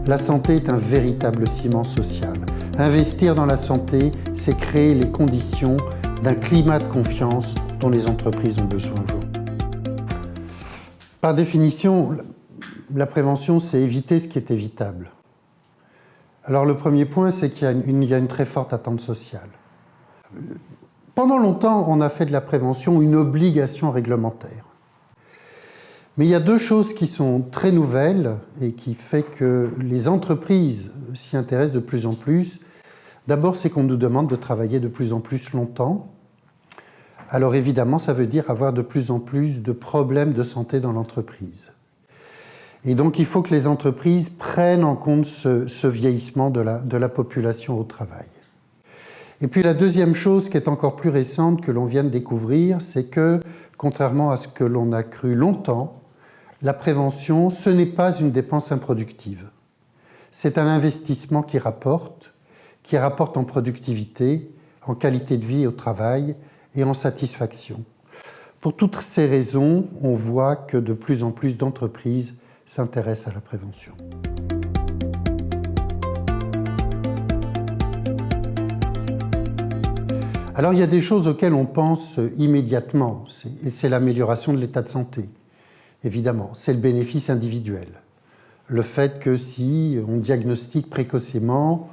La santé est un véritable ciment social. Investir dans la santé, c'est créer les conditions d'un climat de confiance dont les entreprises ont besoin aujourd'hui. Par définition, la prévention, c'est éviter ce qui est évitable. Alors le premier point, c'est qu'il y a une très forte attente sociale. Pendant longtemps, on a fait de la prévention une obligation réglementaire. Mais il y a deux choses qui sont très nouvelles et qui font que les entreprises s'y intéressent de plus en plus. D'abord, c'est qu'on nous demande de travailler de plus en plus longtemps. Alors évidemment, ça veut dire avoir de plus en plus de problèmes de santé dans l'entreprise. Et donc, il faut que les entreprises prennent en compte ce vieillissement de la population au travail. Et puis la deuxième chose qui est encore plus récente que l'on vient de découvrir, c'est que, contrairement à ce que l'on a cru longtemps, la prévention, ce n'est pas une dépense improductive. C'est un investissement qui rapporte en productivité, en qualité de vie au travail et en satisfaction. Pour toutes ces raisons, on voit que de plus en plus d'entreprises s'intéressent à la prévention. Alors il y a des choses auxquelles on pense immédiatement, c'est l'amélioration de l'état de santé, évidemment, c'est le bénéfice individuel. Le fait que si on diagnostique précocement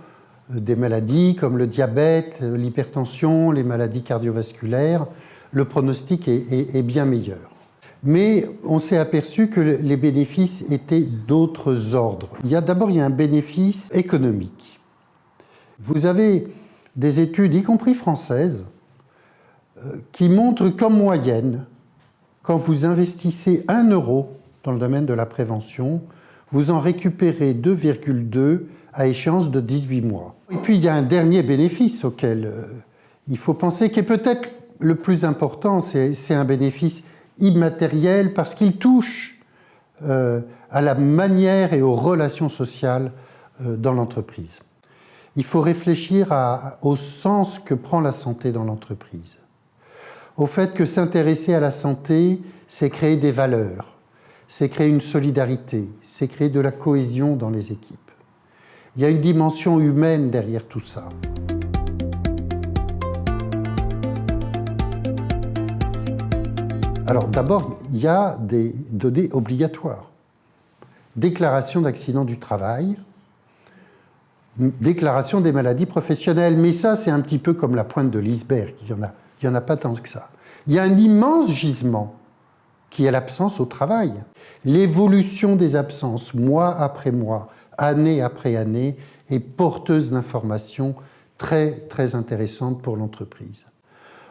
des maladies comme le diabète, l'hypertension, les maladies cardiovasculaires, le pronostic est bien meilleur. Mais on s'est aperçu que les bénéfices étaient d'autres ordres. D'abord, il y a un bénéfice économique. Vous avez des études, y compris françaises, qui montrent qu'en moyenne, quand vous investissez 1 € dans le domaine de la prévention, vous en récupérez 2,2 à échéance de 18 mois. Et puis il y a un dernier bénéfice auquel il faut penser, qui est peut-être le plus important, c'est un bénéfice immatériel parce qu'il touche à la manière et aux relations sociales dans l'entreprise. Il faut réfléchir au sens que prend la santé dans l'entreprise. Au fait que s'intéresser à la santé, c'est créer des valeurs, c'est créer une solidarité, c'est créer de la cohésion dans les équipes. Il y a une dimension humaine derrière tout ça. Alors d'abord, il y a des données obligatoires. Déclaration d'accident du travail, déclaration des maladies professionnelles, mais ça c'est un petit peu comme la pointe de l'iceberg, il n'y en a pas tant que ça. Il y a un immense gisement qui est l'absence au travail. L'évolution des absences, mois après mois, année après année, est porteuse d'informations très, très intéressantes pour l'entreprise.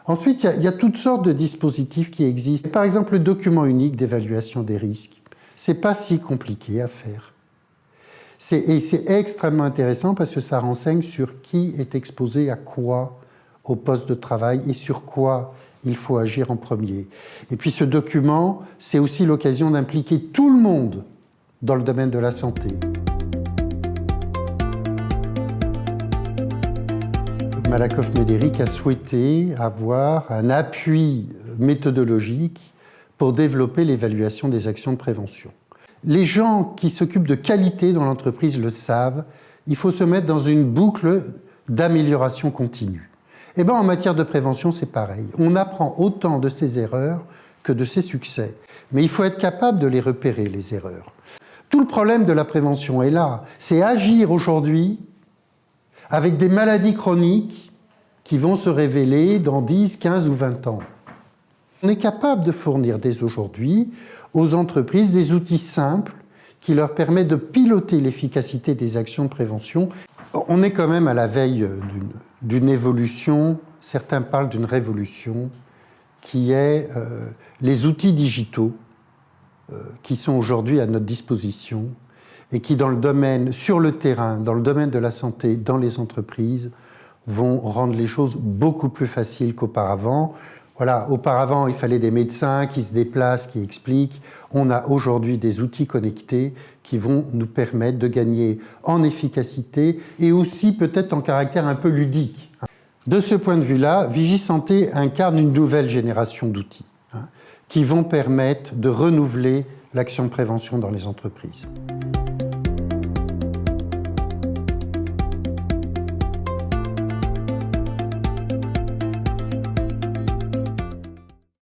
Ensuite, il y a toutes sortes de dispositifs qui existent. Par exemple, le document unique d'évaluation des risques. Ce n'est pas si compliqué à faire. Et c'est extrêmement intéressant parce que ça renseigne sur qui est exposé à quoi au poste de travail et sur quoi il faut agir en premier. Et puis ce document, c'est aussi l'occasion d'impliquer tout le monde dans le domaine de la santé. Malakoff Médéric a souhaité avoir un appui méthodologique pour développer l'évaluation des actions de prévention. Les gens qui s'occupent de qualité dans l'entreprise le savent, il faut se mettre dans une boucle d'amélioration continue. Et bien en matière de prévention, c'est pareil. On apprend autant de ses erreurs que de ses succès. Mais il faut être capable de les repérer, les erreurs. Tout le problème de la prévention est là. C'est agir aujourd'hui avec des maladies chroniques qui vont se révéler dans 10, 15 ou 20 ans. On est capable de fournir dès aujourd'hui aux entreprises des outils simples qui leur permettent de piloter l'efficacité des actions de prévention. On est quand même à la veille d'une évolution, certains parlent d'une révolution, qui est les outils digitaux qui sont aujourd'hui à notre disposition et qui, dans le domaine, sur le terrain, dans le domaine de la santé, dans les entreprises, vont rendre les choses beaucoup plus faciles qu'auparavant. Voilà, auparavant, il fallait des médecins qui se déplacent, qui expliquent. On a aujourd'hui des outils connectés qui vont nous permettre de gagner en efficacité et aussi peut-être en caractère un peu ludique. De ce point de vue-là, Vigisanté incarne une nouvelle génération d'outils qui vont permettre de renouveler l'action de prévention dans les entreprises.